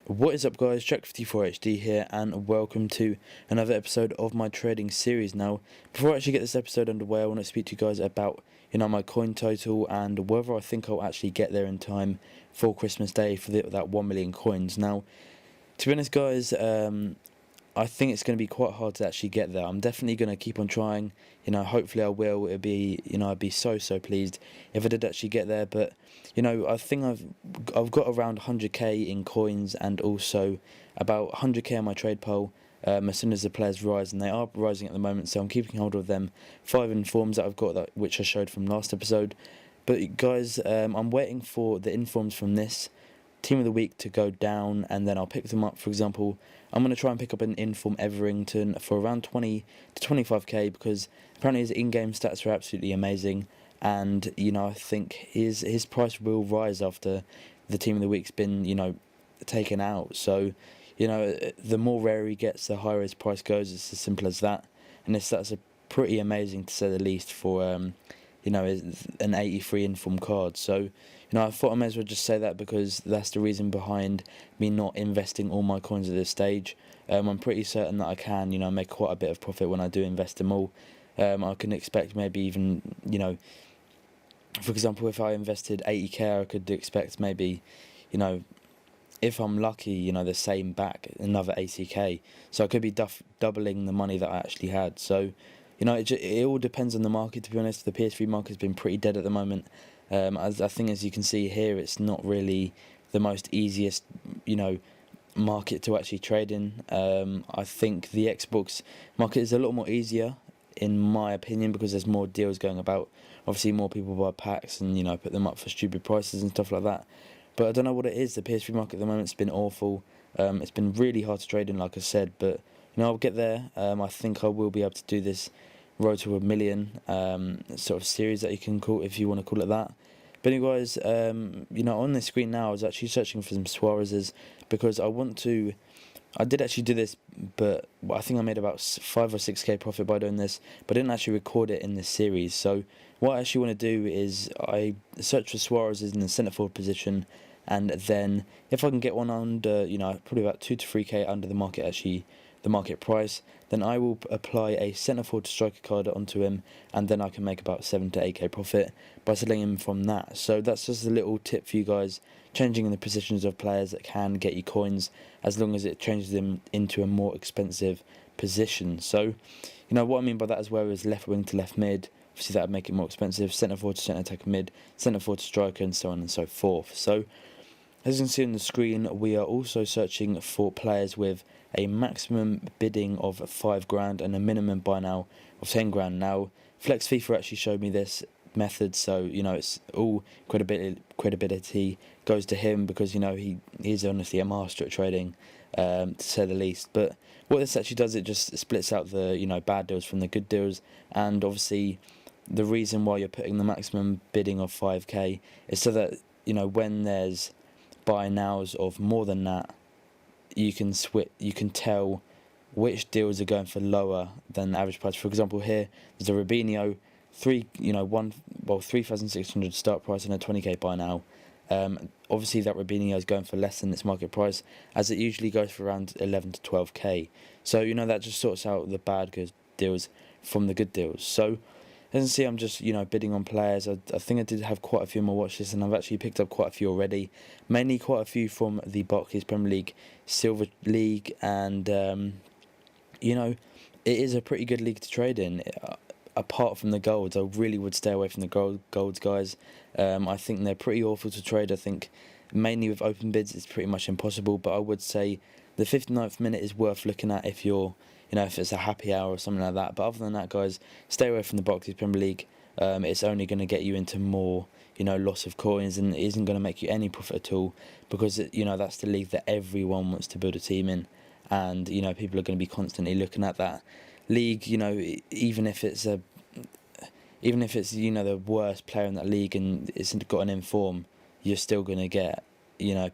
What is up, guys? Jack54 HD here, and welcome to another episode of my trading series. Now, before I actually get this episode underway, I want to speak to you guys about my coin total and whether I think I'll actually get there in time for Christmas Day for that 1 million coins. Now, to be honest, guys, I think it's going to be quite hard to actually get there. I'm definitely going to keep on trying. Hopefully I will. It'd be, I'd be so pleased if I did actually get there. But, I think I've got around 100k in coins and also about 100k on my trade pole. As soon as the players rise, and they are rising at the moment, so I'm keeping hold of them 5 informs that I've got, which I showed from last episode. But guys, I'm waiting for the informs from this team of the week to go down, and then I'll pick them up. For example, I'm going to try and pick up an inform Everington for around 20 to 25k, because apparently his in-game stats are absolutely amazing, and I think his price will rise after the team of the week's been taken out. So the more rare he gets, the higher his price goes. It's as simple as that, and that's a pretty amazing, to say the least, for an 83 inform card. So I thought I may as well just say that, because that's the reason behind me not investing all my coins at this stage. I'm pretty certain that I can make quite a bit of profit when I do invest them all. I can expect maybe even for example, if I invested 80k, I could expect maybe if I'm lucky, the same back, another 80k. So I could be doubling the money that I actually had. So it all depends on the market, to be honest. The PS3 market's been pretty dead at the moment. As you can see here, it's not really the most easiest, market to actually trade in. I think the Xbox market is a lot more easier, in my opinion, because there's more deals going about. Obviously, more people buy packs and put them up for stupid prices and stuff like that. But I don't know what it is. The PS3 market at the moment's been awful. It's been really hard to trade in, like I said. But I'll get there. I think I will be able to do this road to 1 million sort of series that you can call, if you want to call it that. But anyways, on this screen now, I was actually searching for some Suarez's, because I did actually do this, but I think I made about 5 or 6k profit by doing this, but I didn't actually record it in this series. So what I actually want to do is I search for Suarez's in the centre forward position, and then if I can get one under, probably about 2 to 3k under the market price, then I will apply a centre forward striker card onto him, and then I can make about 7 to 8k profit by selling him from that. So that's just a little tip for you guys, changing in the positions of players that can get you coins, as long as it changes them into a more expensive position. So what I mean by that as well is left wing to left mid. Obviously that would make it more expensive. Centre forward to centre attacker mid, centre forward to striker, and so on and so forth. So as you can see on the screen, we are also searching for players with a maximum bidding of 5 grand and a minimum buy now of 10 grand. Now, Flex FIFA actually showed me this method, so it's all credibility goes to him, because he's honestly a master at trading, to say the least. But what this actually does, it just splits out the bad deals from the good deals, and obviously the reason why you're putting the maximum bidding of 5k is so that when there's buy nows of more than that, you can tell which deals are going for lower than the average price. For example, here there's a Robinho, 3,600 start price and a 20k buy now. Obviously that Robinho is going for less than its market price, as it usually goes for around 11 to 12k. So that just sorts out the bad good deals from the good deals. So as you can see, I'm just bidding on players. I think I did have quite a few more watch lists, and I've actually picked up quite a few already. Mainly quite a few from the Barclays Premier League, Silver League, and it is a pretty good league to trade in. Apart from the golds, I really would stay away from the golds, guys. I think they're pretty awful to trade. I think mainly with open bids it's pretty much impossible, but I would say the 59th minute is worth looking at if you're if it's a happy hour or something like that. But other than that, guys, stay away from the Barclays Premier League. It's only going to get you into more loss of coins, and it isn't going to make you any profit at all, because that's the league that everyone wants to build a team in, and people are going to be constantly looking at that league. Even if it's the worst player in that league and it's got an inform, you're still going to get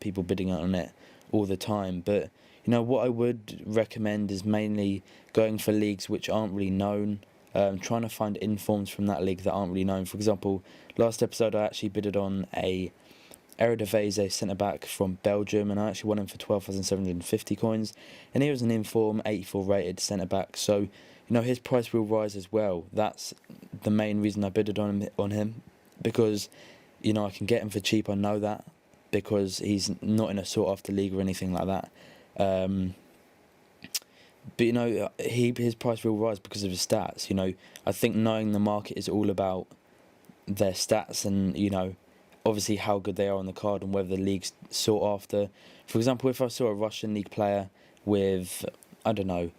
people bidding on it all the time. But what I would recommend is mainly going for leagues which aren't really known, trying to find informs from that league that aren't really known. For example, last episode I actually bidded on a Anikdote is a centre-back from Belgium, and I actually won him for 12,750 coins, and he was an inform 84 rated centre-back, so his price will rise as well. That's the main reason I bidded on him, because I can get him for cheap. I know that, because he's not in a sought-after league or anything like that. But his price will rise because of his stats. I think knowing the market is all about their stats, and obviously how good they are on the card and whether the league's sought after. For example, if I saw a Russian league player with, I don't know,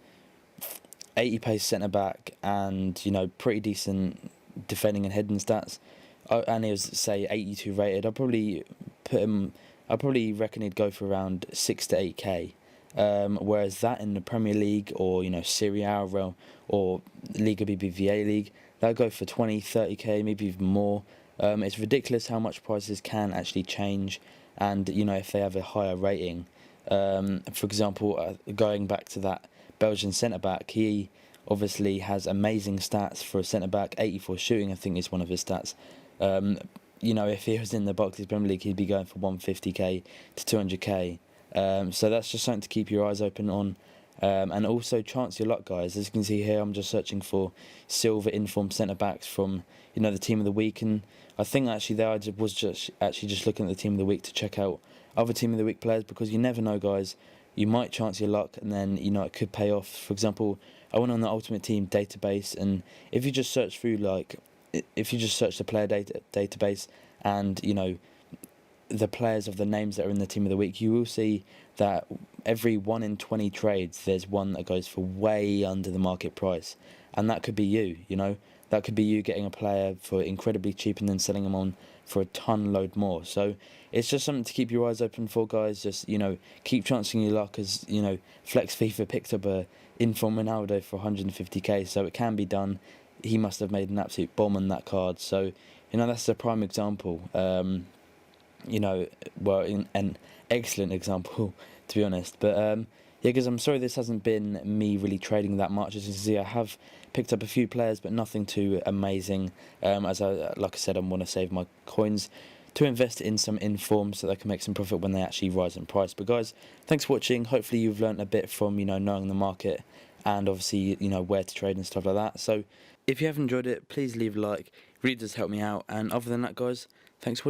80 pace centre back and pretty decent defending and heading stats, and he was, say, 82 rated, I'd probably reckon he'd go for around 6 to 8k. Whereas that in the Premier League or Serie A or Liga BBVA League, that'll go for 20, 30k, maybe even more. It's ridiculous how much prices can actually change, and if they have a higher rating. For example, going back to that Belgian centre back, he obviously has amazing stats for a centre back. 84 shooting, I think, is one of his stats. If he was in the Barclays Premier League, he'd be going for 150k to 200k. So that's just something to keep your eyes open on. And also chance your luck, guys. As you can see here, I'm just searching for silver informed centre backs from the team of the week, and I think actually there I was just looking at the team of the week to check out other team of the week players, because you never know, guys. You might chance your luck, and then it could pay off. For example, I went on the Ultimate Team database, and if you just search through the player database and the players of the names that are in the team of the week, you will see that every 1 in 20 trades there's one that goes for way under the market price, and that could be you. That could be you getting a player for incredibly cheap and then selling them on for a ton load more. So it's just something to keep your eyes open for, guys. Just keep chancing your luck, as Flex FIFA picked up a inform Ronaldo for 150k, so it can be done. He must have made an absolute bomb on that card. So that's a prime example. An excellent example, to be honest. But because I'm sorry this hasn't been me really trading that much. As you can see, I have picked up a few players, but nothing too amazing. Like I said, I want to save my coins to invest in some inform so they can make some profit when they actually rise in price. But guys, thanks for watching. Hopefully you've learnt a bit from knowing the market, and obviously where to trade and stuff like that. So if you have enjoyed it, please leave a like. It really does help me out. And other than that, guys, thanks for watching.